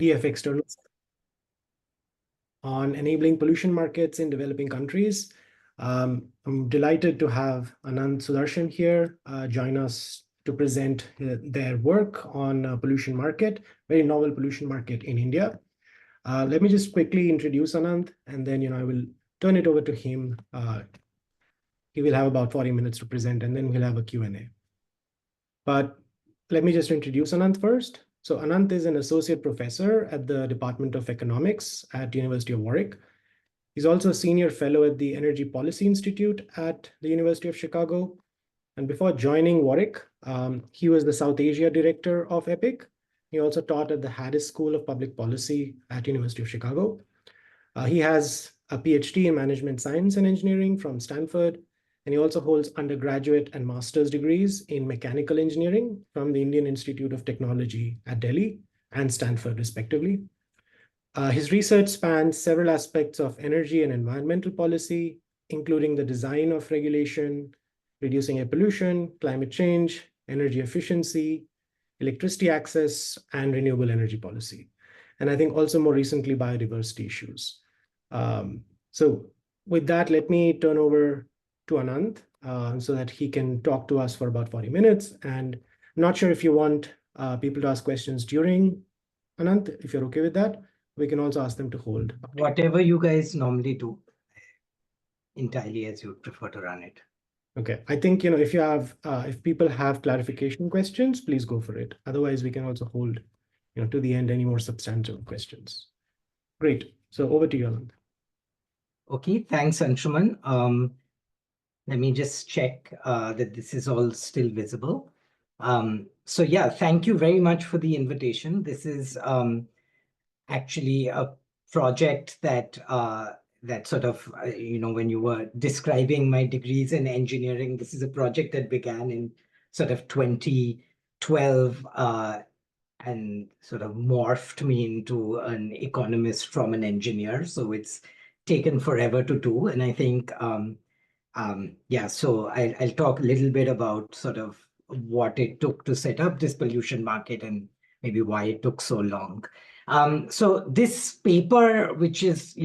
of externals on enabling pollution markets in developing countries. I'm delighted to have Anant Sudarshan here join us to present their work on pollution market, very novel pollution market in India. Let me just quickly introduce Anant, and then I will turn it over to him. He will have about 40 minutes to present, and then we'll have a Q&A. But let me just introduce Anant first. So Anant is an associate professor at the Department of Economics at University of Warwick. He's also a senior fellow at the Energy Policy Institute at the University of Chicago. And before joining Warwick, he was the South Asia director of EPIC. He also taught at the Haddis School of Public Policy at University of Chicago. He has a PhD in management science and engineering from Stanford, and he also holds undergraduate and master's degrees in mechanical engineering from the Indian Institute of Technology at Delhi and Stanford, respectively. His research spans several aspects of energy and environmental policy, including the design of regulation, reducing air pollution, climate change, energy efficiency, electricity access, and renewable energy policy. And I think also more recently, biodiversity issues. So with that, let me turn over to Anant so that he can talk to us for about 40 minutes. And I'm not sure if you want people to ask questions during, Anant, if you're okay with that. We can also ask them to hold. Whatever you guys normally do, entirely as you prefer to run it. Okay, I think if you have, if people have clarification questions, please go for it. Otherwise, we can also hold, to the end any more substantive questions. Great. So over to you, Anand. Okay, thanks, Anshuman. Let me just check that this is all still visible. So yeah, thank you very much for the invitation. This is actually a project that that sort of, when you were describing my degrees in engineering, this is a project that began in sort of 2012 and sort of morphed me into an economist from an engineer. So it's taken forever to do. And I think, yeah, so I'll talk a little bit about sort of what it took to set up this pollution market and maybe why it took so long. So this paper, which is,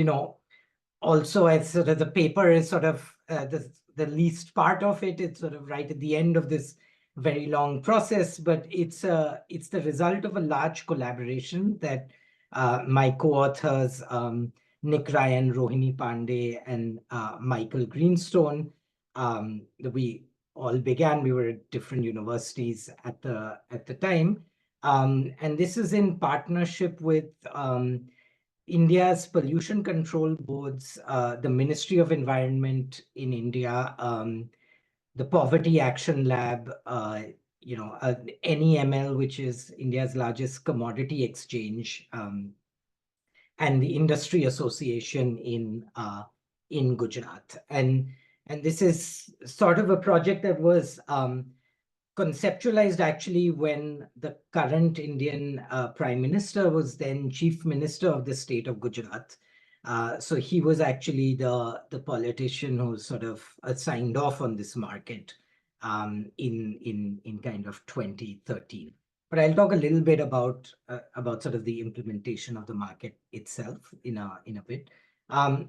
also as sort of the paper is sort of the least part of it, it's sort of right at the end of this very long process, but it's the result of a large collaboration that my co-authors, Nick Ryan, Rohini Pandey, and Michael Greenstone, we all began. We were at different universities at the time. And this is in partnership with India's pollution control boards, the Ministry of Environment in India, the Poverty Action Lab, NEML, which is India's largest commodity exchange, and the Industry Association in Gujarat. And this is sort of a project that was conceptualized actually when the current Indian Prime Minister was then Chief Minister of the state of Gujarat. So he was actually the politician who sort of signed off on this market in kind of 2013. But I'll talk a little bit about sort of the implementation of the market itself in a bit.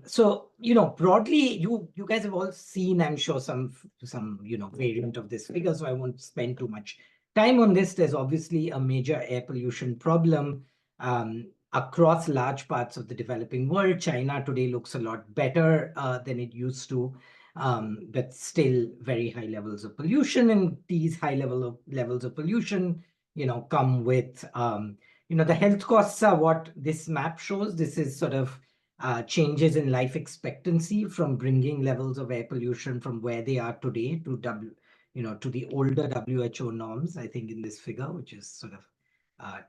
So broadly, you guys have all seen, I'm sure, some variant of this figure, so I won't spend too much time on this. There's obviously a major air pollution problem across large parts of the developing world. China today looks a lot better than it used to, but still very high levels of pollution. And these high levels of pollution, come with, the health costs are what this map shows. This is sort of changes in life expectancy from bringing levels of air pollution from where they are today to to the older WHO norms, I think in this figure, which is sort of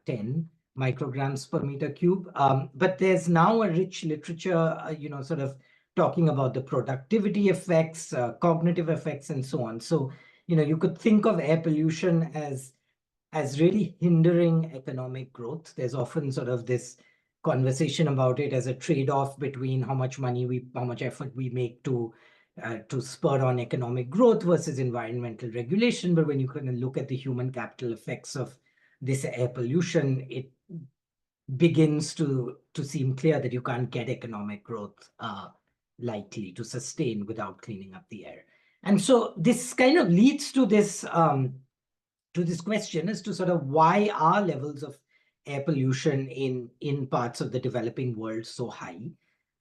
10 micrograms per meter cube. But there's now a rich literature, sort of talking about the productivity effects, cognitive effects, and so on. So, you could think of air pollution as really hindering economic growth. There's often sort of this conversation about it as a trade-off between how much effort we make to spur on economic growth versus environmental regulation. But when you kind of look at the human capital effects of this air pollution, begins to seem clear that you can't get economic growth likely to sustain without cleaning up the air. And so this kind of leads to this question as to sort of why are levels of air pollution in parts of the developing world so high.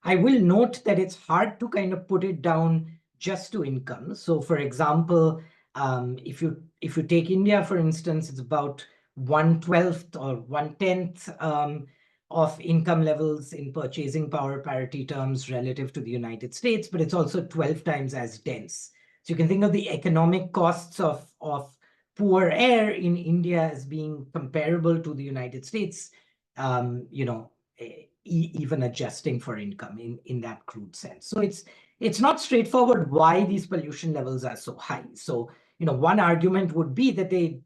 I will note that it's hard to kind of put it down just to income. So, for example, if you take India, for instance, it's about 1/12 or 1/10 of income levels in purchasing power parity terms relative to the United States, but it's also 12 times as dense. So you can think of the economic costs of poor air in India as being comparable to the United States, even adjusting for income in that crude sense. So it's not straightforward why these pollution levels are so high. So one argument would be that the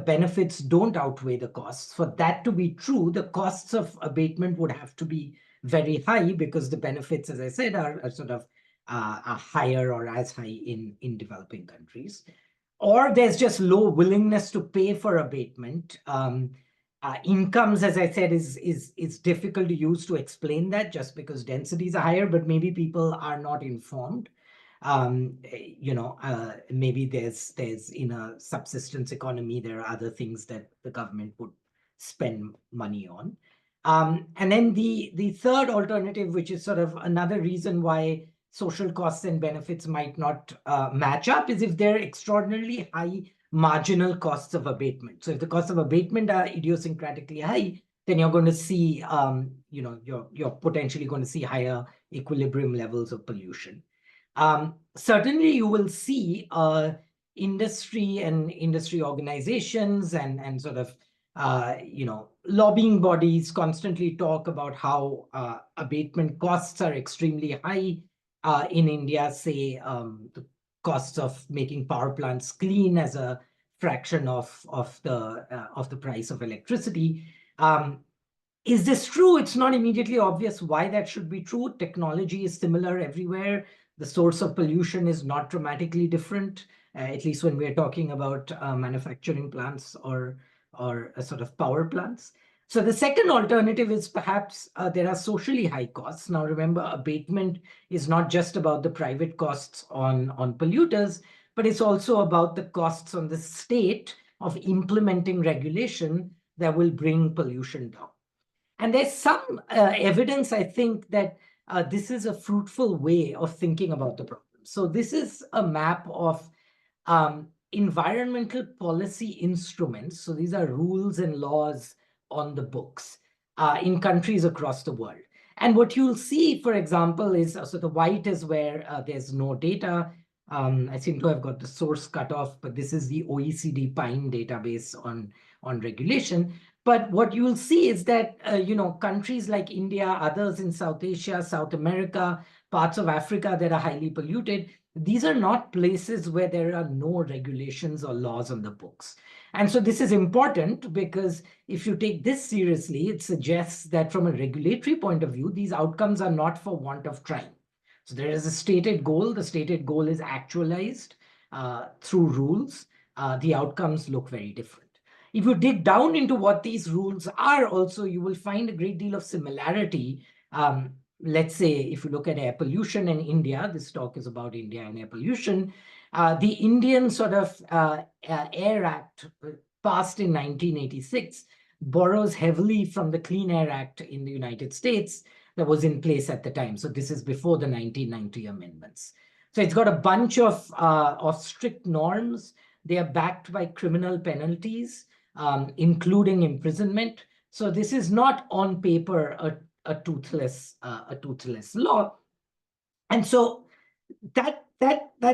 benefits don't outweigh the costs. For that to be true, the costs of abatement would have to be very high because the benefits, as I said, are sort of are higher or as high in developing countries. Or there's just low willingness to pay for abatement. Incomes, as I said, is difficult to use to explain that just because densities are higher, but maybe people are not informed. Maybe there's in a subsistence economy, there are other things that the government would spend money on. And then the third alternative, which is sort of another reason why social costs and benefits might not match up, is if they're extraordinarily high marginal costs of abatement. So if the costs of abatement are idiosyncratically high, then you're going to see, you're potentially going to see higher equilibrium levels of pollution. Certainly, you will see industry and industry organizations and sort of lobbying bodies constantly talk about how abatement costs are extremely high in India. Say the costs of making power plants clean as a fraction of the price of electricity. Is this true? It's not immediately obvious why that should be true. Technology is similar everywhere. The source of pollution is not dramatically different, at least when we're talking about manufacturing plants or sort of power plants. So the second alternative is perhaps there are socially high costs. Now, remember, abatement is not just about the private costs on polluters, but it's also about the costs on the state of implementing regulation that will bring pollution down. And there's some evidence, I think, that this is a fruitful way of thinking about the problem. So this is a map of environmental policy instruments. So these are rules and laws on the books in countries across the world. And what you'll see, for example, is so the white is where there's no data. I seem to have got the source cut off, but this is the OECD PINE database on regulation. But what you will see is that, countries like India, others in South Asia, South America, parts of Africa that are highly polluted, these are not places where there are no regulations or laws on the books. And so this is important because if you take this seriously, it suggests that from a regulatory point of view, these outcomes are not for want of trying. So there is a stated goal. The stated goal is actualized through rules. The outcomes look very different. If you dig down into what these rules are also, you will find a great deal of similarity. Let's say if you look at air pollution in India, this talk is about India and air pollution. The Indian sort of Air Act passed in 1986 borrows heavily from the Clean Air Act in the United States that was in place at the time. So this is before the 1990 amendments. So it's got a bunch of strict norms. They are backed by criminal penalties, including imprisonment. So this is not on paper a toothless law. And so that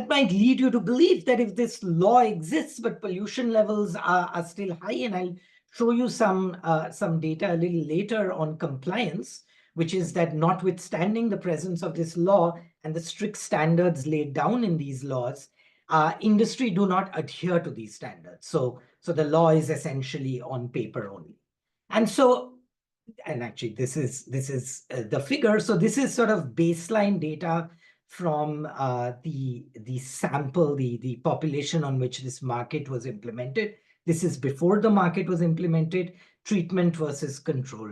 might lead you to believe that if this law exists, but pollution levels are still high, and I'll show you some data a little later on compliance, which is that notwithstanding the presence of this law and the strict standards laid down in these laws, industry do not adhere to these standards. So the law is essentially on paper only. And so, and actually this is the figure. So this is sort of baseline data from the sample, the population on which this market was implemented. This is before the market was implemented. treatment versus control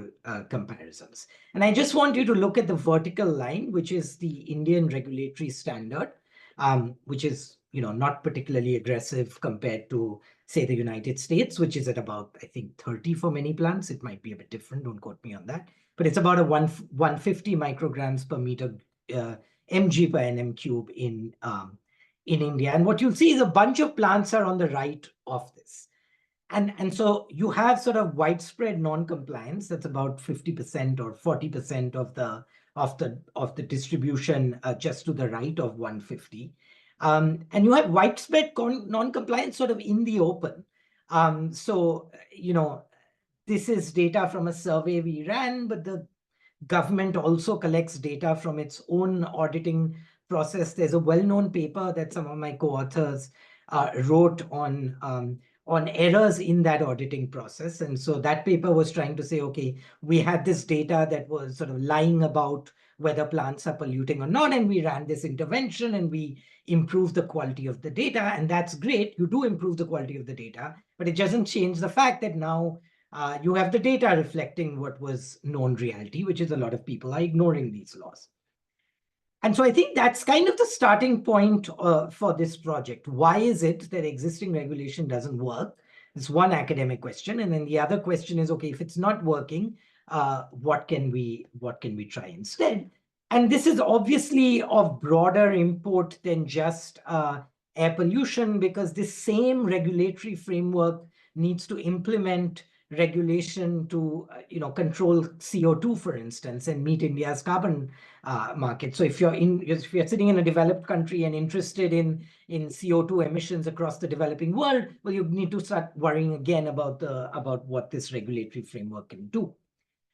comparisons. And I just want you to look at the vertical line, which is the Indian regulatory standard, which is not particularly aggressive compared to, say, the United States, which is at about, I think, 30 for many plants. It might be a bit different, don't quote me on that. But it's about a 150 micrograms per meter mg per nm cube in India. And what you'll see is a bunch of plants are on the right of this. And so you have sort of widespread non-compliance. That's about 50% or 40% of the distribution just to the right of 150. And you have widespread non-compliance sort of in the open. So this is data from a survey we ran, but the government also collects data from its own auditing process. There's a well-known paper that some of my co-authors wrote on errors in that auditing process. And so that paper was trying to say, okay, we had this data that was sort of lying about whether plants are polluting or not, and we ran this intervention and we improved the quality of the data. And that's great. You do improve the quality of the data, but it doesn't change the fact that now you have the data reflecting what was known reality, which is a lot of people are ignoring these laws. And so I think that's kind of the starting point for this project. Why is it that existing regulation doesn't work? It's one academic question. And then the other question is, okay, if it's not working, what can we try instead? And this is obviously of broader import than just air pollution, because this same regulatory framework needs to implement regulation to control CO2, for instance, and meet India's carbon market. So if you're sitting in a developed country and interested in CO2 emissions across the developing world, well, you need to start worrying again about what this regulatory framework can do.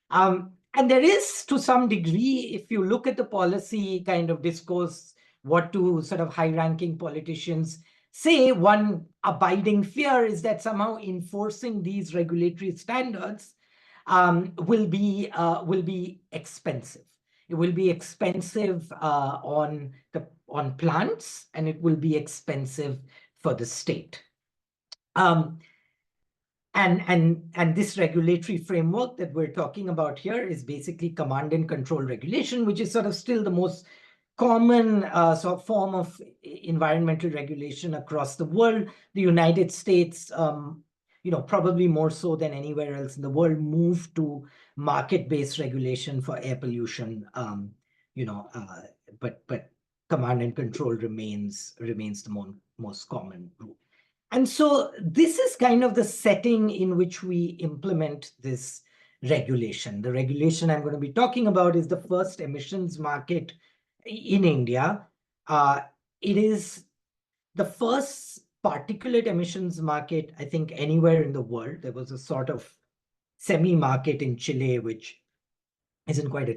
And there is, to some degree, if you look at the policy kind of discourse, what do sort of high-ranking politicians say, one abiding fear is that somehow enforcing these regulatory standards will be expensive. It will be expensive on plants, and it will be expensive for the state. And this regulatory framework that we're talking about here is basically command and control regulation, which is sort of still the most common sort of form of environmental regulation across the world. The United States, probably more so than anywhere else in the world, moved to market-based regulation for air pollution. But command and control remains the most common route. And so this is kind of the setting in which we implement this regulation. The regulation I'm going to be talking about is the first emissions market in India. It is the first particulate emissions market, I think, anywhere in the world. There was a sort of semi-market in Chile, which wasn't quite a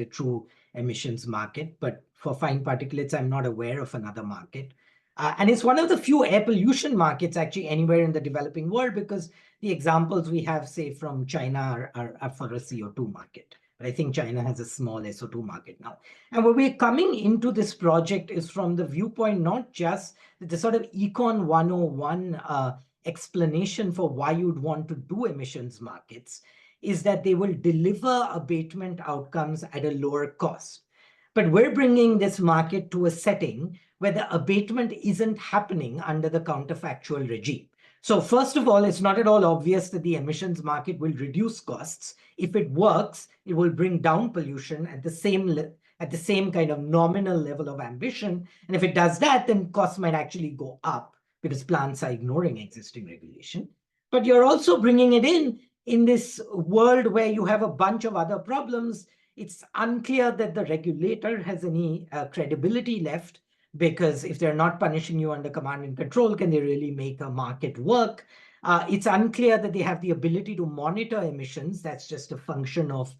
true emissions market. But for fine particulates, I'm not aware of another market. And it's one of the few air pollution markets actually anywhere in the developing world, because the examples we have, say, from China are for a CO2 market. But I think China has a small SO2 market now. And where we're coming into this project is from the viewpoint, not just the sort of Econ 101 explanation for why you'd want to do emissions markets, is that they will deliver abatement outcomes at a lower cost. But we're bringing this market to a setting where the abatement isn't happening under the counterfactual regime. So first of all, it's not at all obvious that the emissions market will reduce costs. If it works, it will bring down pollution at the same kind of nominal level of ambition. And if it does that, then costs might actually go up because plants are ignoring existing regulation. But you're also bringing it in this world where you have a bunch of other problems. It's unclear that the regulator has any credibility left, because if they're not punishing you under command and control, can they really make a market work? It's unclear that they have the ability to monitor emissions. That's just a function of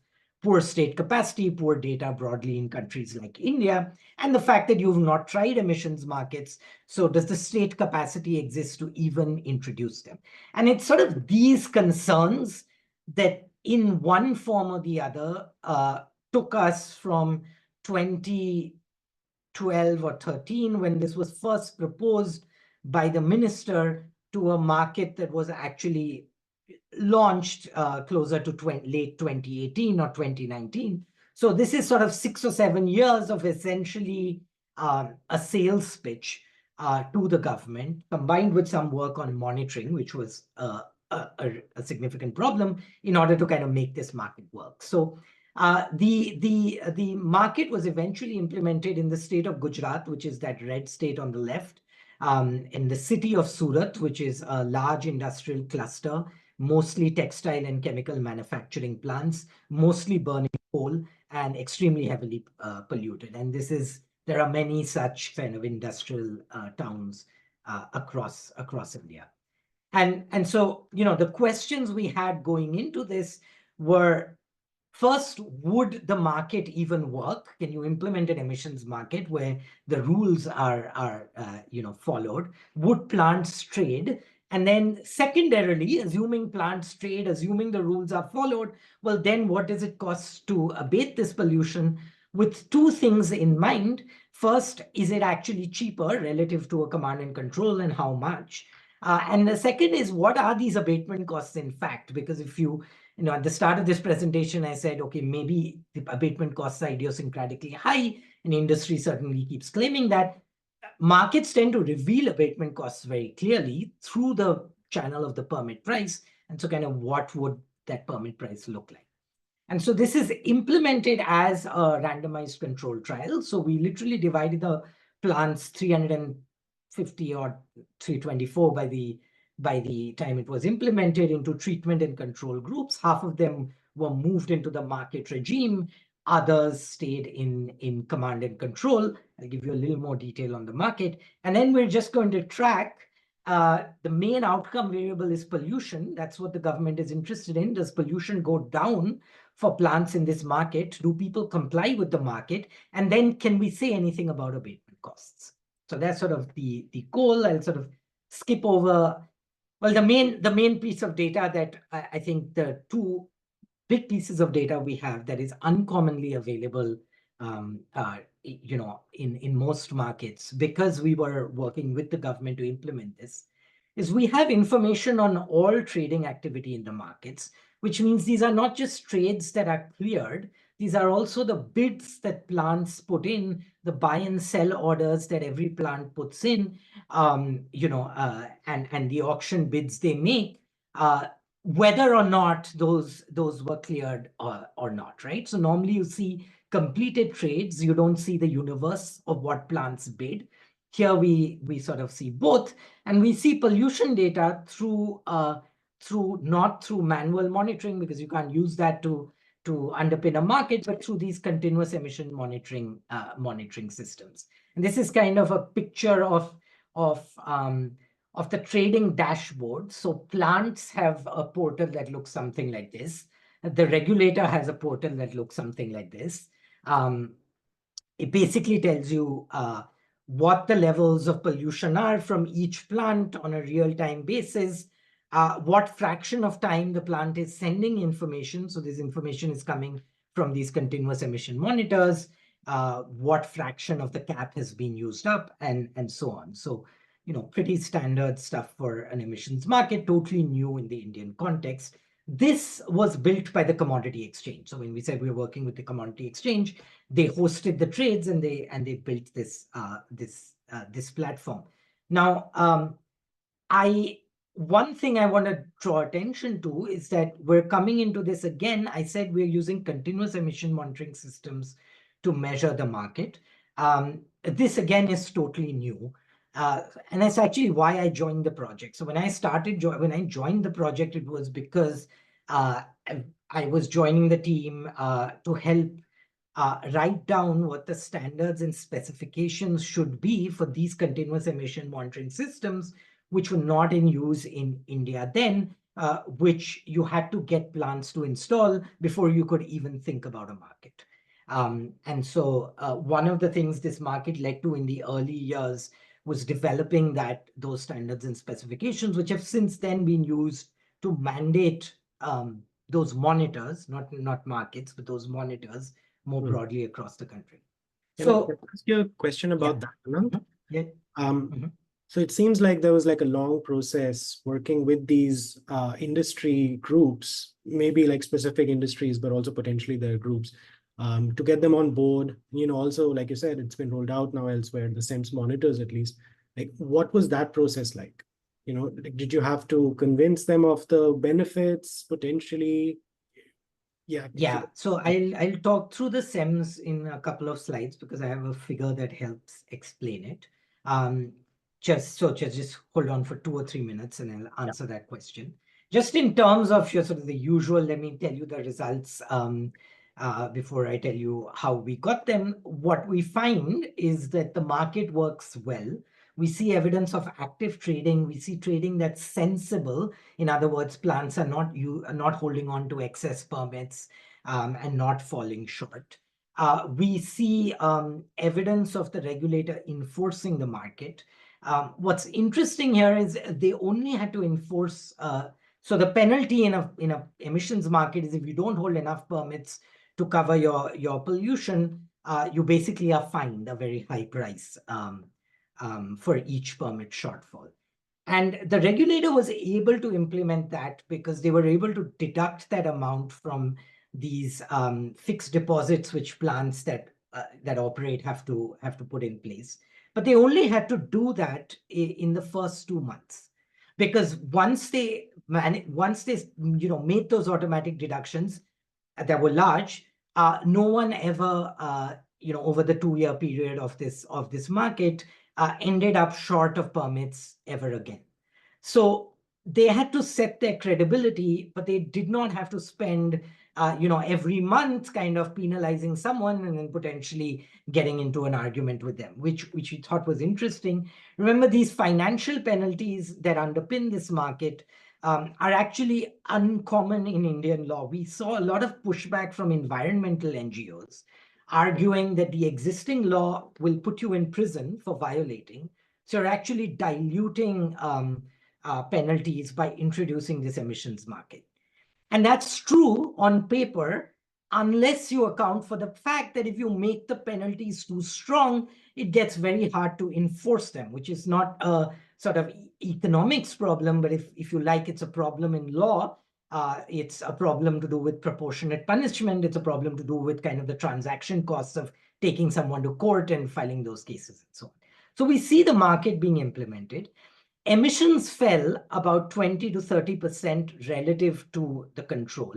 poor state capacity, poor data broadly in countries like India, and the fact that you've not tried emissions markets. So does the state capacity exist to even introduce them? And it's sort of these concerns that in one form or the other took us from 2012 or 13, when this was first proposed by the minister, to a market that was actually launched closer to late 2018 or 2019. So this is sort of 6 or 7 years of essentially a sales pitch to the government, combined with some work on monitoring, which was a significant problem in order to kind of make this market work. So the market was eventually implemented in the state of Gujarat, which is that red state on the left, in the city of Surat, which is a large industrial cluster, mostly textile and chemical manufacturing plants, mostly burning coal and extremely heavily polluted. And there are many such kind of industrial towns across India. And so, the questions we had going into this were, first, would the market even work? Can you implement an emissions market where the rules are followed? Would plants trade? And then secondarily, assuming plants trade, assuming the rules are followed, well, then what does it cost to abate this pollution? With two things in mind. First, is it actually cheaper relative to a command and control, and how much? And the second is, what are these abatement costs in fact? Because if at the start of this presentation, I said, okay, maybe the abatement costs are idiosyncratically high, and industry certainly keeps claiming that. Markets tend to reveal abatement costs very clearly through the channel of the permit price. And so kind of what would that permit price look like? And so this is implemented as a randomized control trial. So we literally divided the plants 350 or 324 by the time it was implemented into treatment and control groups. Half of them were moved into the market regime. Others stayed in command and control. I'll give you a little more detail on the market. And then we're just going to track the main outcome variable is pollution. That's what the government is interested in. Does pollution go down for plants in this market? Do people comply with the market? And then can we say anything about abatement costs? So that's sort of the goal. I'll sort of skip over. Well, the main piece of data that I think the two big pieces of data we have that is uncommonly available in most markets, because we were working with the government to implement this, is we have information on all trading activity in the markets, which means these are not just trades that are cleared. These are also the bids that plants put in, the buy and sell orders that every plant puts in, and the auction bids they make, whether or not those were cleared or not, right? So normally you see completed trades. You don't see the universe of what plants bid. Here we sort of see both, and we see pollution data not through manual monitoring, because you can't use that to underpin a market, but through these continuous emission monitoring systems. And this is kind of a picture of the trading dashboard. So plants have a portal that looks something like this. The regulator has a portal that looks something like this. It basically tells you what the levels of pollution are from each plant on a real-time basis, what fraction of time the plant is sending information. So this information is coming from these continuous emission monitors, what fraction of the cap has been used up, and so on. So, pretty standard stuff for an emissions market, totally new in the Indian context. This was built by the commodity exchange. So when we said we were working with the commodity exchange, they hosted the trades and they built this platform. Now, one thing I want to draw attention to is that we're coming into this again. I said we're using continuous emission monitoring systems to measure the market. This again is totally new. And that's actually why I joined the project. So when I joined the project, it was because I was joining the team to help write down what the standards and specifications should be for these continuous emission monitoring systems, which were not in use in India then, which you had to get plants to install before you could even think about a market. And so one of the things this market led to in the early years was developing those standards and specifications, which have since then been used to mandate those monitors, not markets, but those monitors more broadly across the country. Can I ask you a question about that, Anant? Yeah. So it seems like there was like a long process working with these industry groups, maybe like specific industries, but also potentially their groups, to get them on board. Also, like you said, it's been rolled out now elsewhere, the SEMS monitors at least. Like, what was that process like? Like, did you have to convince them of the benefits potentially? Yeah, if you Yeah, so I'll talk through the SEMS in a couple of slides because I have a figure that helps explain it. Um, just hold on for 2 or 3 minutes and I'll answer that question. Just in terms of your sort of the usual, let me tell you the results before I tell you how we got them. What we find is that the market works well. We see evidence of active trading. We see trading that's sensible. In other words, plants are not holding on to excess permits and not falling short. We see evidence of the regulator enforcing the market. What's interesting here is they only had to enforce. So the penalty in a emissions market is if you don't hold enough permits to cover your pollution, you basically are fined a very high price for each permit shortfall. And the regulator was able to implement that because they were able to deduct that amount from these fixed deposits which plants that operate have to put in place. But they only had to do that in the first 2 months, because once they made those automatic deductions that were large, no one ever over the 2-year period of this market ended up short of permits ever again. So they had to set their credibility, but they did not have to spend, every month kind of penalizing someone and then potentially getting into an argument with them, which we thought was interesting. Remember, these financial penalties that underpin this market are actually uncommon in Indian law. We saw a lot of pushback from environmental NGOs arguing that the existing law will put you in prison for violating. So you're actually diluting penalties by introducing this emissions market. And that's true on paper, unless you account for the fact that if you make the penalties too strong, it gets very hard to enforce them, which is not a sort of economics problem, but if you like, it's a problem in law. It's a problem to do with proportionate punishment. It's a problem to do with kind of the transaction costs of taking someone to court and filing those cases and so on. So we see the market being implemented. Emissions fell about 20 to 30% relative to the control.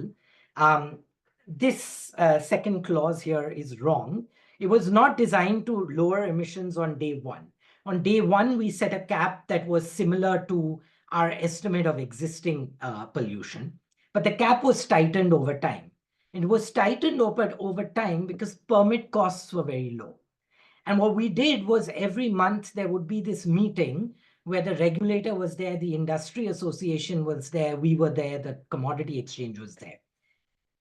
This second clause here is wrong. It was not designed to lower emissions on day one. On day one, we set a cap that was similar to our estimate of existing pollution, but the cap was tightened over time. It was tightened over time because permit costs were very low. And what we did was every month there would be this meeting where the regulator was there, the industry association was there, we were there, the commodity exchange was there.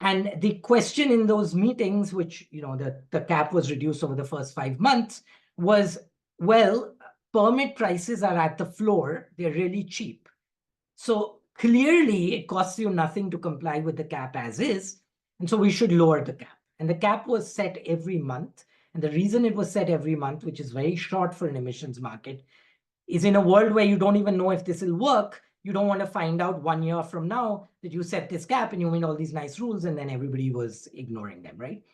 And the question in those meetings, which, the cap was reduced over the first 5 months, was, well, permit prices are at the floor, they're really cheap. So clearly it costs you nothing to comply with the cap as is. And so we should lower the cap. And the cap was set every month. And the reason it was set every month, which is very short for an emissions market, is in a world where you don't even know if this will work. You don't want to find out 1 year from now that you set this cap and you made all these nice rules and then everybody was ignoring them, right?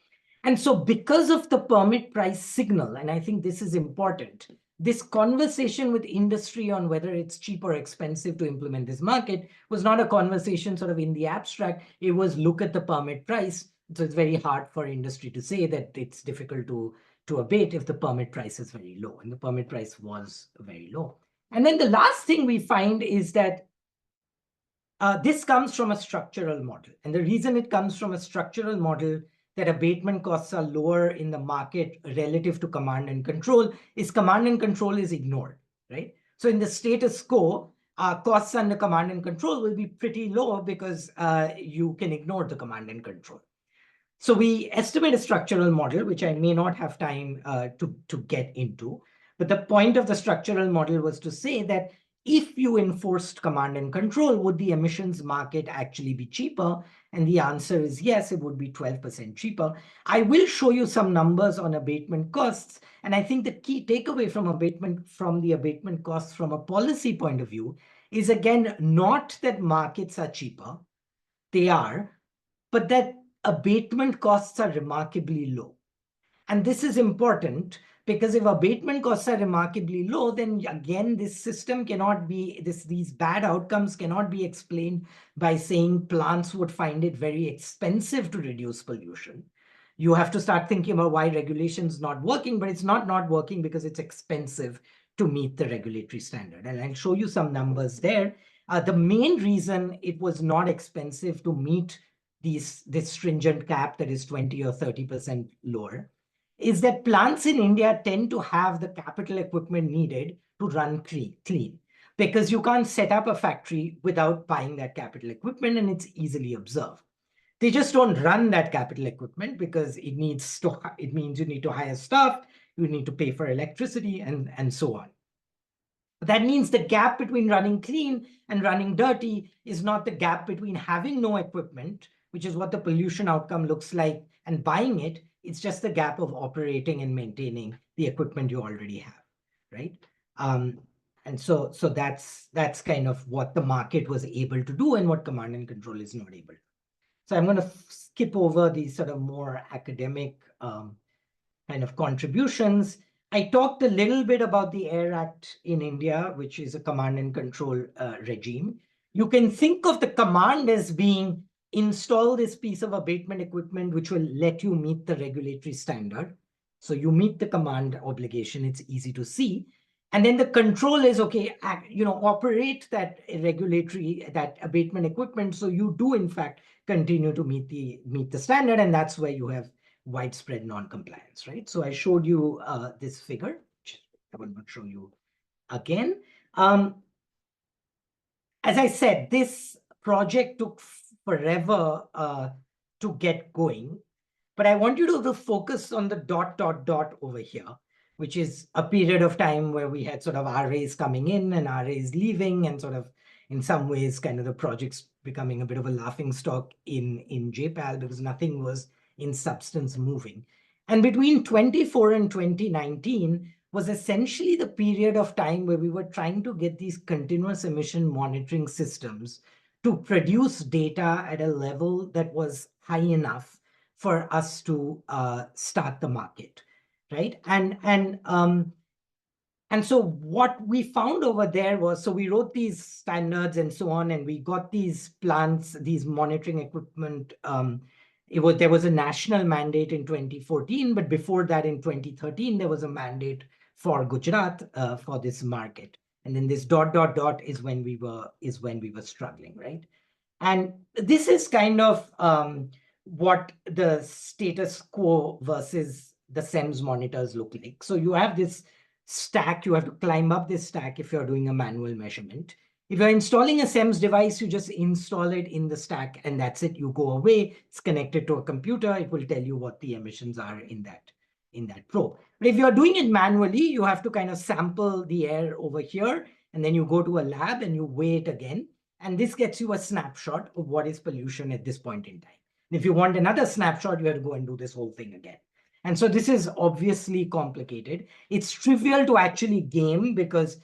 And so because of the permit price signal, and I think this is important, this conversation with industry on whether it's cheap or expensive to implement this market was not a conversation sort of in the abstract. It was look at the permit price. So it's very hard for industry to say that it's difficult to abate if the permit price is very low, and the permit price was very low. And then the last thing we find is that this comes from a structural model. And the reason it comes from a structural model that abatement costs are lower in the market relative to command and control is command and control is ignored, right? So in the status quo, costs under command and control will be pretty low because you can ignore the command and control. So we estimate a structural model, which I may not have time to get into. But the point of the structural model was to say that if you enforced command and control, would the emissions market actually be cheaper? And the answer is yes, it would be 12% cheaper. I will show you some numbers on abatement costs. And I think the key takeaway from the abatement costs from a policy point of view is, again, not that markets are cheaper, they are, but that abatement costs are remarkably low. And this is important because if abatement costs are remarkably low, then again, this system cannot be, these bad outcomes cannot be explained by saying plants would find it very expensive to reduce pollution. You have to start thinking about why regulation is not working, but it's not working because it's expensive to meet the regulatory standard. And I'll show you some numbers there. The main reason it was not expensive to meet this stringent cap that is 20 or 30% lower is that plants in India tend to have the capital equipment needed to run clean, because you can't set up a factory without buying that capital equipment, and it's easily observed. They just don't run that capital equipment because it means you need to hire staff, you need to pay for electricity, and so on. That means the gap between running clean and running dirty is not the gap between having no equipment, which is what the pollution outcome looks like, and buying it. It's just the gap of operating and maintaining the equipment you already have, right? And so that's kind of what the market was able to do and what command and control is not able to. So I'm going to skip over these sort of more academic kind of contributions. I talked a little bit about the AIR Act in India, which is a command and control regime. You can think of the command as being install this piece of abatement equipment, which will let you meet the regulatory standard. So you meet the command obligation. It's easy to see. And then the control is, okay, operate that abatement equipment. So you do, in fact, continue to meet the standard. And that's where you have widespread non-compliance, right? So I showed you this figure, which I will not show you again. As I said, this project took forever to get going, but I want you to focus on the ... over here, which is a period of time where we had sort of RAs coming in and RAs leaving, and sort of in some ways kind of the project's becoming a bit of a laughing stock in JPAL because nothing was in substance moving. And between 24 and 2019 was essentially the period of time where we were trying to get these continuous emission monitoring systems to produce data at a level that was high enough for us to start the market, right? And so what we found over there was, so we wrote these standards and so on, and we got these plants, these monitoring equipment. There was a national mandate in 2014, but before that in 2013, there was a mandate for Gujarat for this market. And then this ... is when we were struggling, right? And this is kind of what the status quo versus the SEMS monitors look like. So you have this stack, you have to climb up this stack if you're doing a manual measurement. If you're installing a SEMS device, you just install it in the stack and that's it. You go away, it's connected to a computer, it will tell you what the emissions are in that probe. But if you're doing it manually, you have to kind of sample the air over here, and then you go to a lab and you weigh it again. And this gets you a snapshot of what is pollution at this point in time. And if you want another snapshot, you have to go and do this whole thing again. And so this is obviously complicated. It's trivial to actually game because,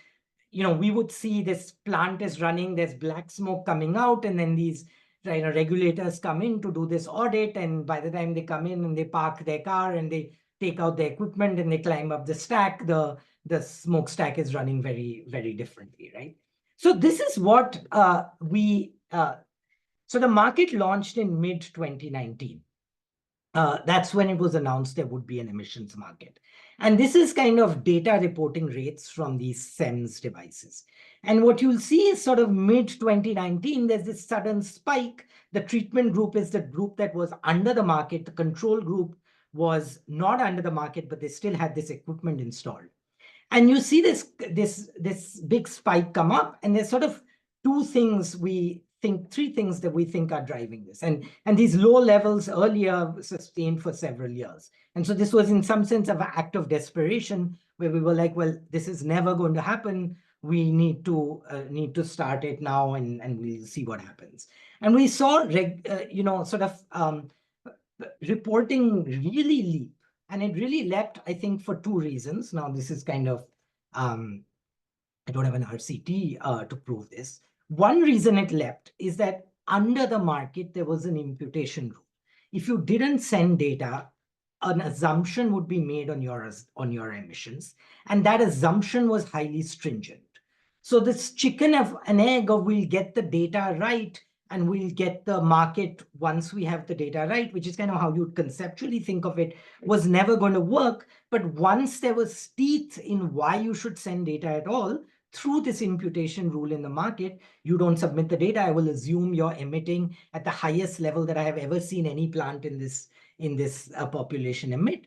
we would see this plant is running, there's black smoke coming out, and then these regulators come in to do this audit. And by the time they come in and they park their car and they take out the equipment and they climb up the stack, the smokestack is running very, very differently, right? So this is what so the market launched in mid-2019. That's when it was announced there would be an emissions market. And this is kind of data reporting rates from these SEMS devices. And what you'll see is sort of mid-2019, there's this sudden spike. The treatment group is the group that was under the market. The control group was not under the market, but they still had this equipment installed. And you see this big spike come up, and there's sort of three things that we think are driving this. And these low levels earlier sustained for several years. And so this was in some sense of an act of desperation where we were like, well, this is never going to happen. we need to start it now, and we'll see what happens. And we saw sort of reporting really leap, and it really leapt, I think, for two reasons. Now, this is kind of I don't have an RCT to prove this. One reason it leapt is that under the market, there was an imputation rule. If you didn't send data, an assumption would be made on your emissions, and that assumption was highly stringent. So this chicken of an egg of we'll get the data right and we'll get the market once we have the data right, which is kind of how you'd conceptually think of it, was never going to work. But once there was teeth in why you should send data at all, through this imputation rule in the market, you don't submit the data, I will assume you're emitting at the highest level that I have ever seen any plant in this population emit.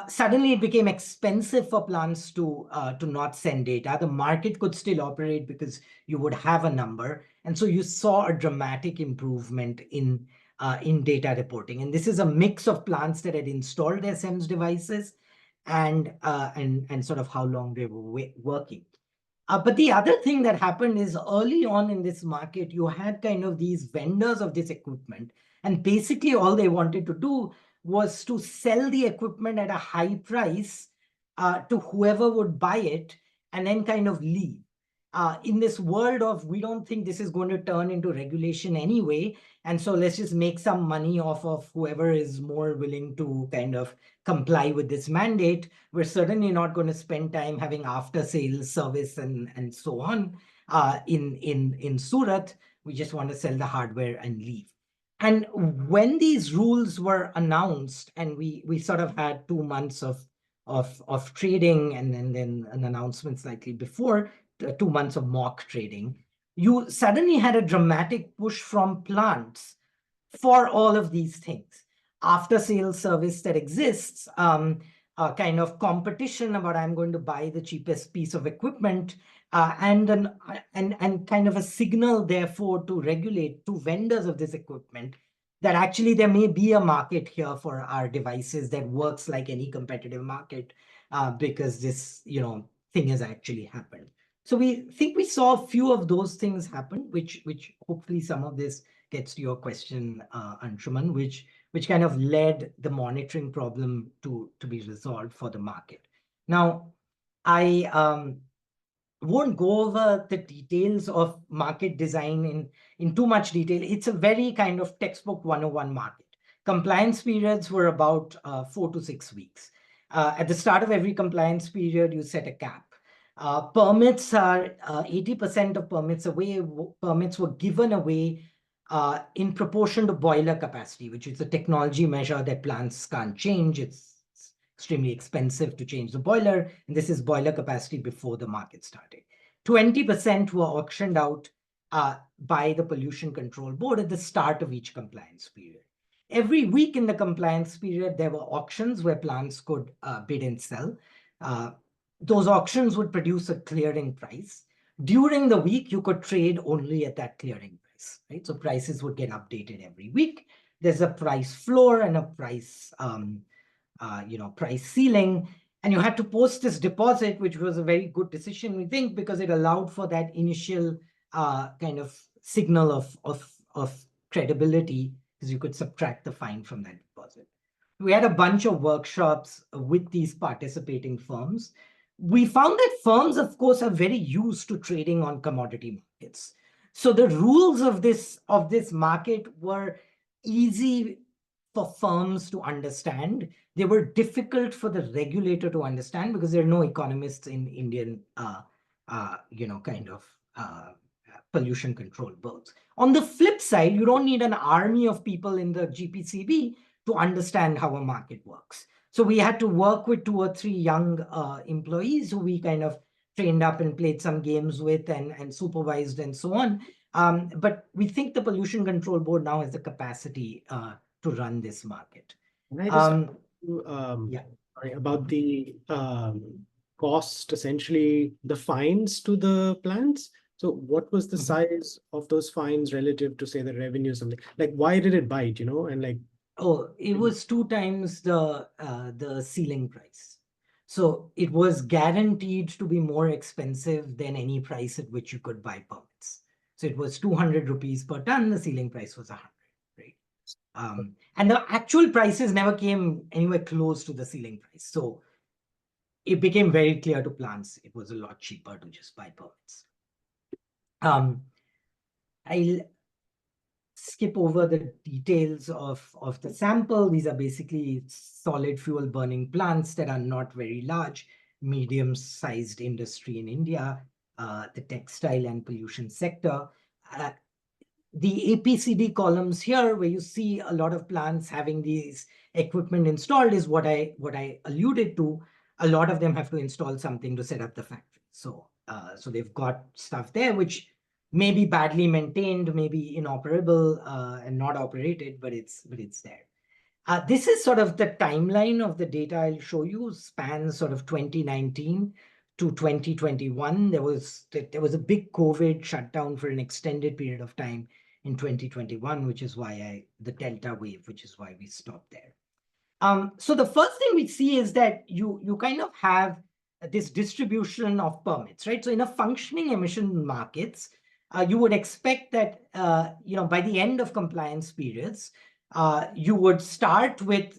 Suddenly it became expensive for plants to not send data. The market could still operate because you would have a number. And so you saw a dramatic improvement in data reporting. And this is a mix of plants that had installed their SEMS devices and sort of how long they were working. But the other thing that happened is early on in this market, you had kind of these vendors of this equipment. And basically all they wanted to do was to sell the equipment at a high price to whoever would buy it and then kind of leave. In this world of, we don't think this is going to turn into regulation anyway, and so let's just make some money off of whoever is more willing to kind of comply with this mandate. We're certainly not going to spend time having after sales service and so on in Surat. We just want to sell the hardware and leave. And when these rules were announced, and we sort of had 2 months of trading, and then an announcement slightly before, 2 months of mock trading, you suddenly had a dramatic push from plants for all of these things. After sales service that exists, a kind of competition about I'm going to buy the cheapest piece of equipment, and kind of a signal, therefore, to regulate to vendors of this equipment that actually there may be a market here for our devices that works like any competitive market, because this thing has actually happened. So we think we saw a few of those things happen, which hopefully some of this gets to your question, Anshuman, which kind of led the monitoring problem to be resolved for the market. Now, I won't go over the details of market design in too much detail. It's a very kind of textbook 101 market. Compliance periods were about 4 to 6 weeks. At the start of every compliance period, you set a cap. Permits are 80% of permits were given away in proportion to boiler capacity, which is a technology measure that plants can't change. It's extremely expensive to change the boiler, and this is boiler capacity before the market started. 20% were auctioned out by the Pollution Control Board at the start of each compliance period. Every week in the compliance period, there were auctions where plants could bid and sell. Those auctions would produce a clearing price. During the week, you could trade only at that clearing price, right? So prices would get updated every week. There's a price floor and a price, price ceiling. And you had to post this deposit, which was a very good decision, we think, because it allowed for that initial kind of signal of credibility, because you could subtract the fine from that deposit. We had a bunch of workshops with these participating firms. We found that firms, of course, are very used to trading on commodity markets. So the rules of this market were easy for firms to understand. They were difficult for the regulator to understand because there are no economists in Indian, pollution control boards. On the flip side, you don't need an army of people in the GPCB to understand how a market works. So we had to work with 2 or 3 young employees who we kind of trained up and played some games with and supervised and so on. But we think the Pollution Control Board now has the capacity to run this market. Can I just ask you, sorry, about the cost, essentially the fines to the plants? So what was the size of those fines relative to, say, the revenue or something? Like, why did it bite, and like... Oh, it was 2 times the ceiling price. So it was guaranteed to be more expensive than any price at which you could buy permits. So it was 200 rupees per ton. The ceiling price was 100, right? And the actual prices never came anywhere close to the ceiling price. So it became very clear to plants it was a lot cheaper to just buy permits. I'll skip over the details of the sample. These are basically solid fuel burning plants that are not very large, medium-sized industry in India, the textile and pollution sector. The APCD columns here, where you see a lot of plants having these equipment installed, is what I alluded to. A lot of them have to install something to set up the factory. So they've got stuff there which may be badly maintained, may be inoperable and not operated, but it's there. This is sort of the timeline of the data I'll show you, spans sort of 2019 to 2021. There was a big COVID shutdown for an extended period of time in 2021, which is why the Delta wave, which is why we stopped there. So the first thing we see is that you kind of have this distribution of permits, right? So in a functioning emission markets, you would expect that by the end of compliance periods, you would start with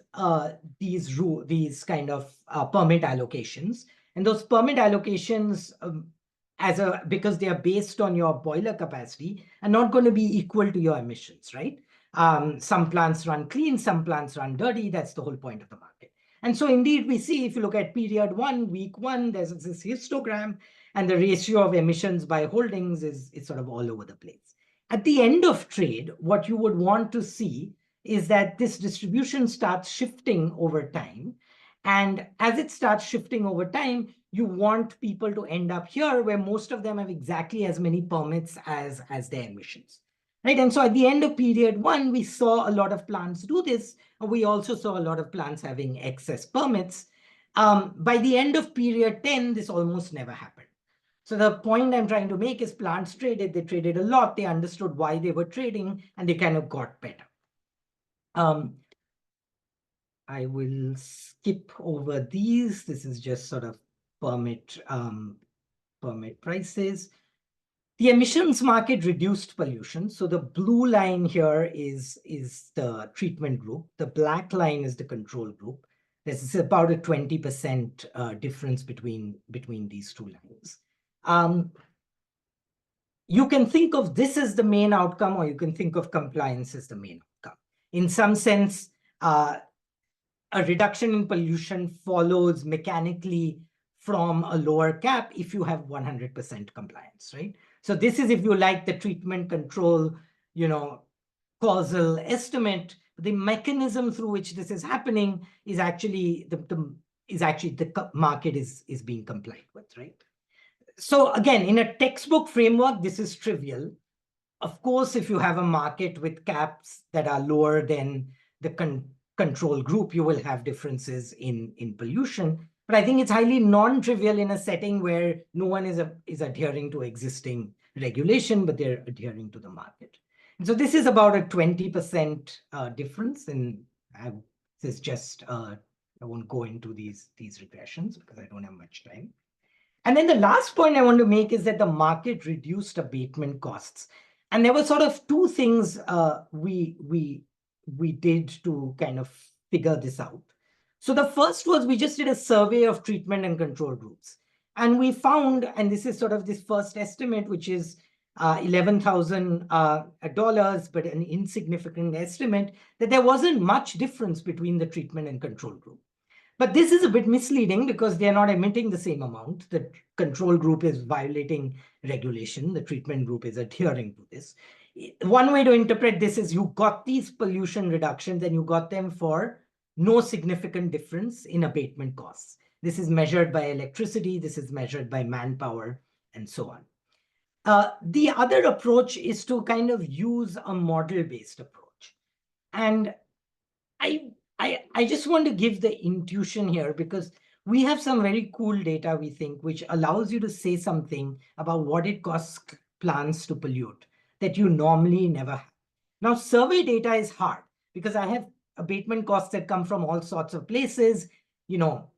these kind of permit allocations, and those permit allocations, because they are based on your boiler capacity, are not going to be equal to your emissions, right? Some plants run clean, some plants run dirty. That's the whole point of the market. And so indeed, we see, if you look at period 1, week 1, there's this histogram, and the ratio of emissions by holdings is sort of all over the place. At the end of trade, what you would want to see is that this distribution starts shifting over time. And as it starts shifting over time, you want people to end up here, where most of them have exactly as many permits as their emissions. Right. And so at the end of period 1, we saw a lot of plants do this. We also saw a lot of plants having excess permits. By the end of period 10, this almost never happened. So the point I'm trying to make is plants traded. They traded a lot. They understood why they were trading, and they kind of got better. I will skip over these. This is just sort of permit prices. The emissions market reduced pollution. So the blue line here is the treatment group. The black line is the control group. There's about a 20% difference between these two lines. You can think of this as the main outcome, or you can think of compliance as the main outcome. In some sense, a reduction in pollution follows mechanically from a lower cap if you have 100% compliance, right? So this is, if you like, the treatment control, causal estimate. The mechanism through which this is happening is actually the market is being complied with, right? So again, in a textbook framework, this is trivial. Of course, if you have a market with caps that are lower than the control group, you will have differences in pollution. But I think it's highly non-trivial in a setting where no one is adhering to existing regulation, but they're adhering to the market. And so this is about a 20% difference. And this is just, I won't go into these regressions because I don't have much time. And then the last point I want to make is that the market reduced abatement costs. And there were sort of two things we did to kind of figure this out. So the first was, we just did a survey of treatment and control groups. And we found, and this is sort of this first estimate, which is $11,000, but an insignificant estimate, that there wasn't much difference between the treatment and control group. But this is a bit misleading because they're not emitting the same amount. The control group is violating regulation. The treatment group is adhering to this. One way to interpret this is you got these pollution reductions and you got them for no significant difference in abatement costs. This is measured by electricity. This is measured by manpower and so on. The other approach is to kind of use a model-based approach. And I just want to give the intuition here, because we have some very cool data, we think, which allows you to say something about what it costs plants to pollute that you normally never have. Now, survey data is hard because I have abatement costs that come from all sorts of places.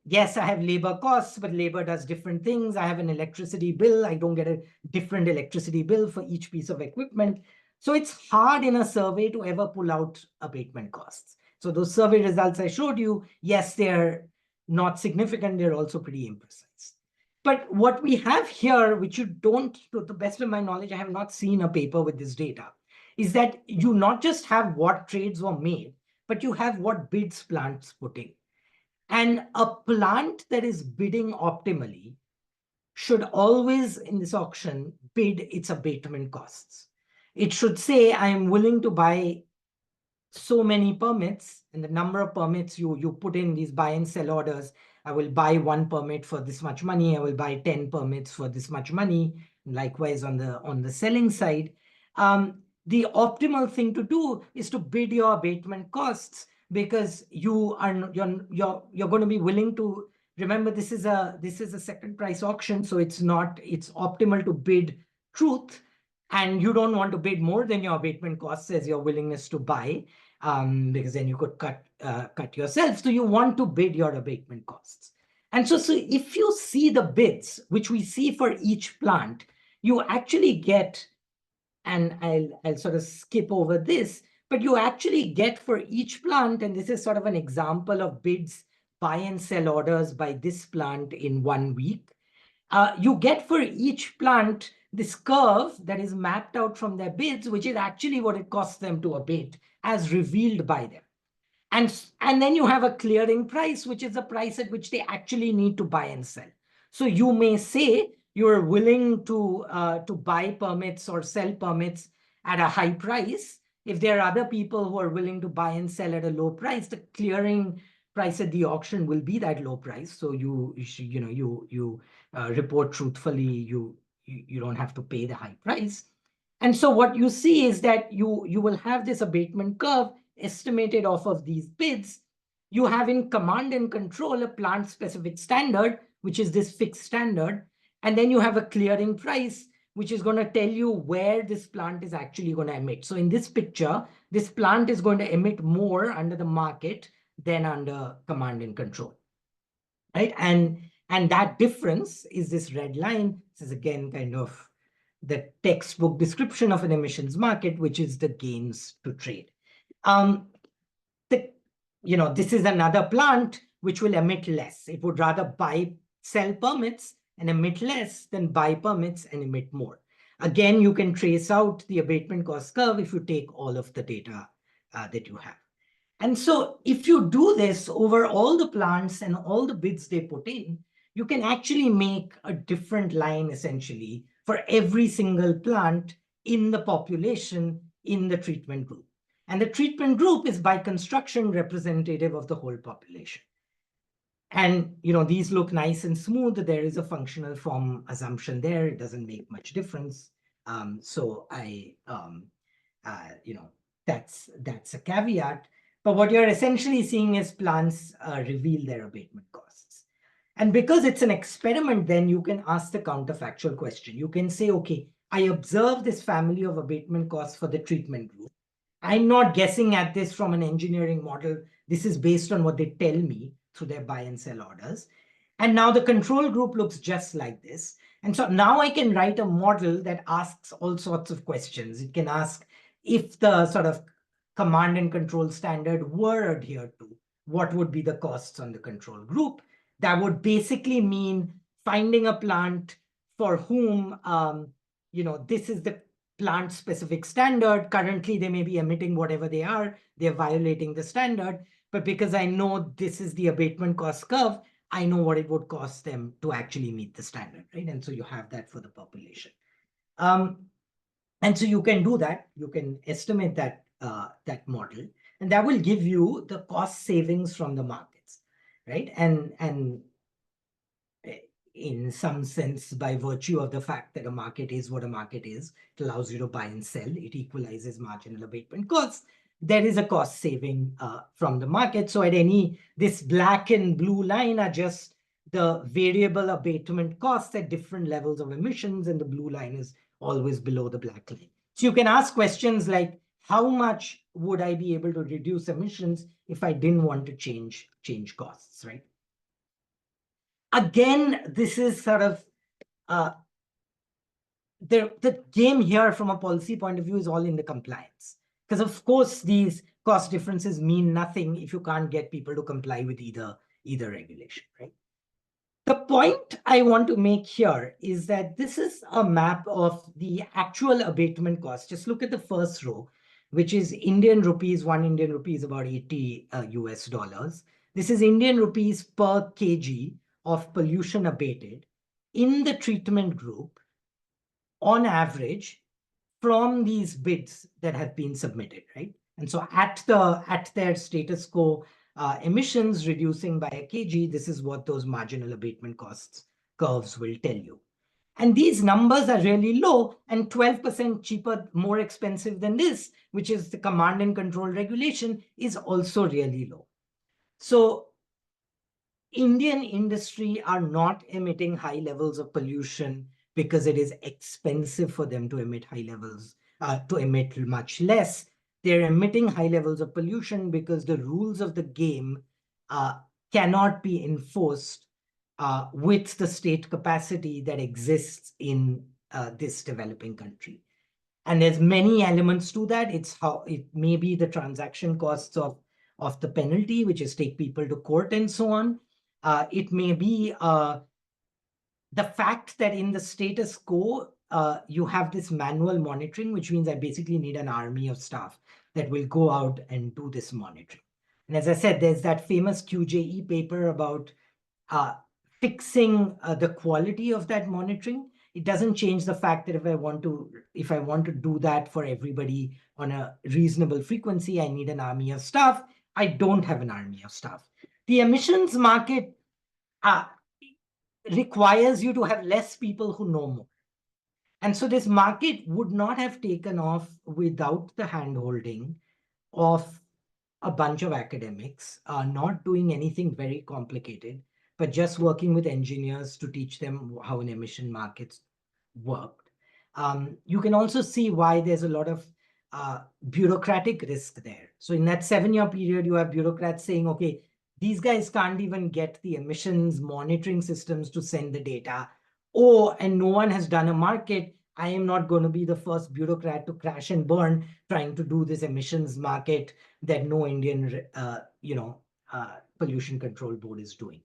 yes, I have labor costs, but labor does different things. I have an electricity bill. I don't get a different electricity bill for each piece of equipment. So it's hard in a survey to ever pull out abatement costs. So those survey results I showed you, yes, they're not significant. They're also pretty imprecise. But what we have here, which you don't, to the best of my knowledge, I have not seen a paper with this data, is that you not just have what trades were made, but you have what bids plants put in. And a plant that is bidding optimally should always, in this auction, bid its abatement costs. It should say, I am willing to buy so many permits, and the number of permits you put in these buy and sell orders. I will buy 1 permit for this much money. I will buy 10 permits for this much money. Likewise, on the selling side, the optimal thing to do is to bid your abatement costs, because you're going to be willing to. Remember, this is a second price auction, so it's optimal to bid truth, and you don't want to bid more than your abatement costs as your willingness to buy, because then you could cut yourself. So you want to bid your abatement costs. And so if you see the bids, which we see for each plant, you actually get, and I'll sort of skip over this, but you actually get for each plant, and this is sort of an example of bids, buy and sell orders by this plant in 1 week. You get for each plant this curve that is mapped out from their bids, which is actually what it costs them to abate as revealed by them. And then you have a clearing price, which is the price at which they actually need to buy and sell. So you may say you're willing to buy permits or sell permits at a high price. If there are other people who are willing to buy and sell at a low price, the clearing price at the auction will be that low price. So you report truthfully. You don't have to pay the high price. And so what you see is that you will have this abatement curve estimated off of these bids. You have in command and control a plant specific standard, which is this fixed standard. And then you have a clearing price, which is going to tell you where this plant is actually going to emit. So in this picture, this plant is going to emit more under the market than under command and control, right? And that difference is this red line. This is again kind of the textbook description of an emissions market, which is the gains to trade. This is another plant which will emit less. It would rather sell permits and emit less than buy permits and emit more. Again, you can trace out the abatement cost curve if you take all of the data that you have. And so if you do this over all the plants and all the bids they put in, you can actually make a different line essentially for every single plant in the population in the treatment group. And the treatment group is by construction representative of the whole population. And these look nice and smooth. There is a functional form assumption there. It doesn't make much difference. So that's a caveat. But what you're essentially seeing is plants reveal their abatement costs. And because it's an experiment, then you can ask the counterfactual question. You can say, okay, I observe this family of abatement costs for the treatment group. I'm not guessing at this from an engineering model. This is based on what they tell me through their buy and sell orders. And now the control group looks just like this. And so now I can write a model that asks all sorts of questions. It can ask if the sort of command and control standard were adhered to, what would be the costs on the control group? That would basically mean finding a plant for whom, this is the plant specific standard. Currently, they may be emitting whatever they are. They're violating the standard. But because I know this is the abatement cost curve, I know what it would cost them to actually meet the standard, right? And so you have that for the population. And so you can do that. You can estimate that model, and that will give you the cost savings from the markets, right? And in some sense, by virtue of the fact that a market is what a market is, it allows you to buy and sell. It equalizes marginal abatement costs. There is a cost saving from the market. So this black and blue line are just the variable abatement costs at different levels of emissions, and the blue line is always below the black line. So you can ask questions like, how much would I be able to reduce emissions if I didn't want to change costs, right? again, this is sort of the game here from a policy point of view is all in the compliance. Because of course, these cost differences mean nothing if you can't get people to comply with either regulation, right? The point I want to make here is that this is a map of the actual abatement cost. Just look at the first row, which is Indian rupees. 1 Indian rupee is about 80 US dollars. This is Indian rupees per kg of pollution abated in the treatment group on average from these bids that have been submitted, right? And so at their status quo emissions reducing by a kg, this is what those marginal abatement costs curves will tell you. And these numbers are really low, and 12% cheaper, more expensive than this, which is the command and control regulation, is also really low. So Indian industry are not emitting high levels of pollution because it is expensive for them to emit high levels, to emit much less. They're emitting high levels of pollution because the rules of the game cannot be enforced with the state capacity that exists in this developing country. And there's many elements to that. It's how it may be the transaction costs of the penalty, which is take people to court and so on. It may be the fact that in the status quo, you have this manual monitoring, which means I basically need an army of staff that will go out and do this monitoring. And as I said, there's that famous QJE paper about fixing the quality of that monitoring. It doesn't change the fact that if I want to do that for everybody on a reasonable frequency, I need an army of staff. I don't have an army of staff. The emissions market requires you to have less people who know more. And so this market would not have taken off without the handholding of a bunch of academics, not doing anything very complicated, but just working with engineers to teach them how an emission market worked. You can also see why there's a lot of bureaucratic risk there. So in that 7-year period, you have bureaucrats saying, okay, these guys can't even get the emissions monitoring systems to send the data. And no one has done a market. I am not going to be the first bureaucrat to crash and burn trying to do this emissions market that no Indian, pollution control board is doing.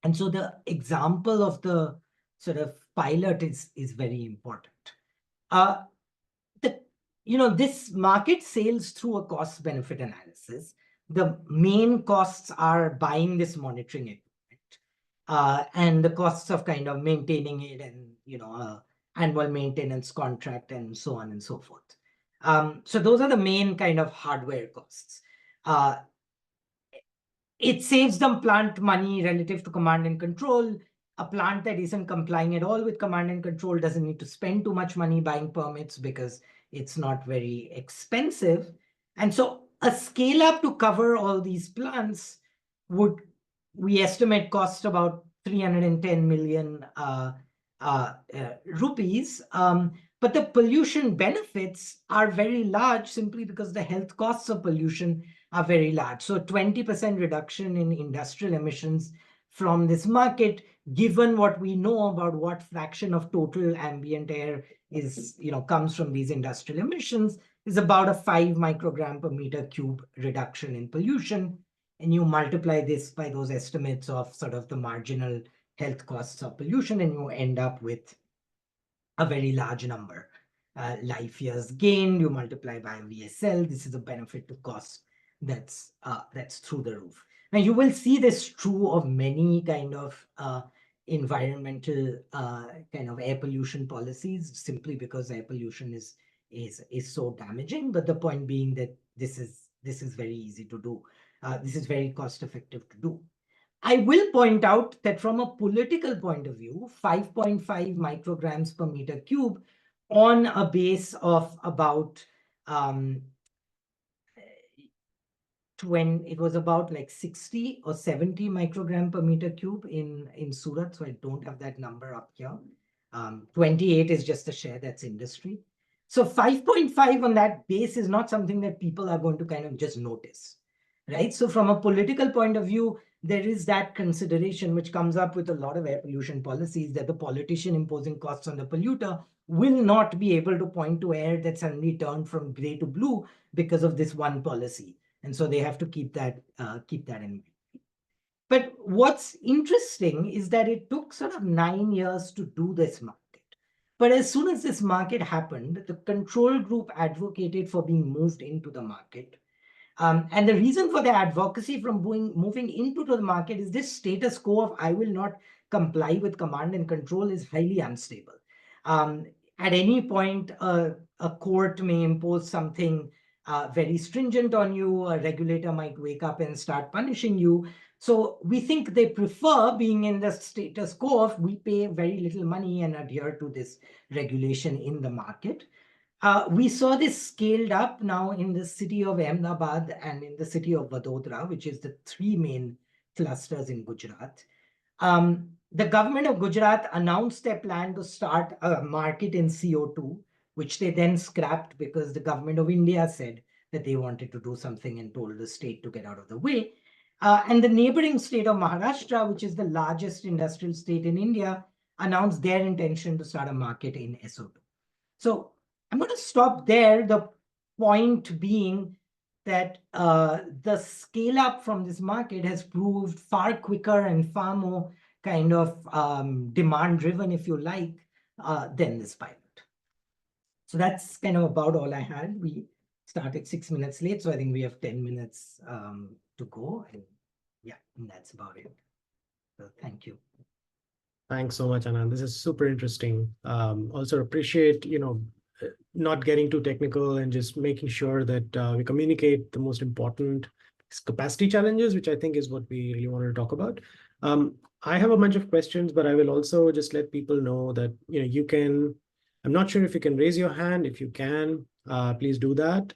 And so the example of the sort of pilot is very important. This market sails through a cost benefit analysis. The main costs are buying this monitoring equipment and the costs of kind of maintaining it and, annual maintenance contract and so on and so forth. So those are the main kind of hardware costs. It saves them plant money relative to command and control. A plant that isn't complying at all with command and control doesn't need to spend too much money buying permits because it's not very expensive. And so a scale up to cover all these plants would, we estimate, cost about 310 million rupees. But the pollution benefits are very large simply because the health costs of pollution are very large. So 20% reduction in industrial emissions from this market, given what we know about what fraction of total ambient air is, comes from these industrial emissions, is about a 5 microgram per meter cube reduction in pollution. And you multiply this by those estimates of sort of the marginal health costs of pollution, and you end up with a very large number. Life years gained, you multiply by VSL. This is a benefit to cost that's through the roof. Now you will see this true of many kind of environmental kind of air pollution policies, simply because air pollution is so damaging. But the point being that this is very easy to do. This is very cost effective to do. I will point out that from a political point of view, 5.5 micrograms per meter cube on a base of about it was about like 60 or 70 microgram per meter cube in Surat. So I don't have that number up here. 28 is just a share, that's industry. So 5.5 on that base is not something that people are going to kind of just notice, right? So from a political point of view, there is that consideration which comes up with a lot of air pollution policies, that the politician imposing costs on the polluter will not be able to point to air that suddenly turned from gray to blue because of this one policy. And so they have to keep that in mind. But what's interesting is that it took sort of 9 years to do this market. But as soon as this market happened, the control group advocated for being moved into the market. And the reason for the advocacy from moving into the market is this status quo of I will not comply with command and control is highly unstable. At any point, a court may impose something very stringent on you. A regulator might wake up and start punishing you. So we think they prefer being in the status quo of we pay very little money and adhere to this regulation in the market. We saw this scaled up now in the city of Ahmedabad and in the city of Vadodara, which is the three main clusters in Gujarat. The government of Gujarat announced their plan to start a market in CO2, which they then scrapped because the government of India said that they wanted to do something and told the state to get out of the way. And the neighboring state of Maharashtra, which is the largest industrial state in India, announced their intention to start a market in SO2. So I'm going to stop there. The point being that the scale up from this market has proved far quicker and far more kind of demand driven, if you like, than this pilot. So that's kind of about all I had. We started 6 minutes late, so I think we have 10 minutes to go. And yeah, and that's about it. So thank you. Thanks so much, Anand. This is super interesting. Also appreciate, not getting too technical and just making sure that we communicate the most important capacity challenges, which I think is what we really want to talk about. I have a bunch of questions, but I will also just let people know that, you can, I'm not sure if you can raise your hand. If you can, please do that.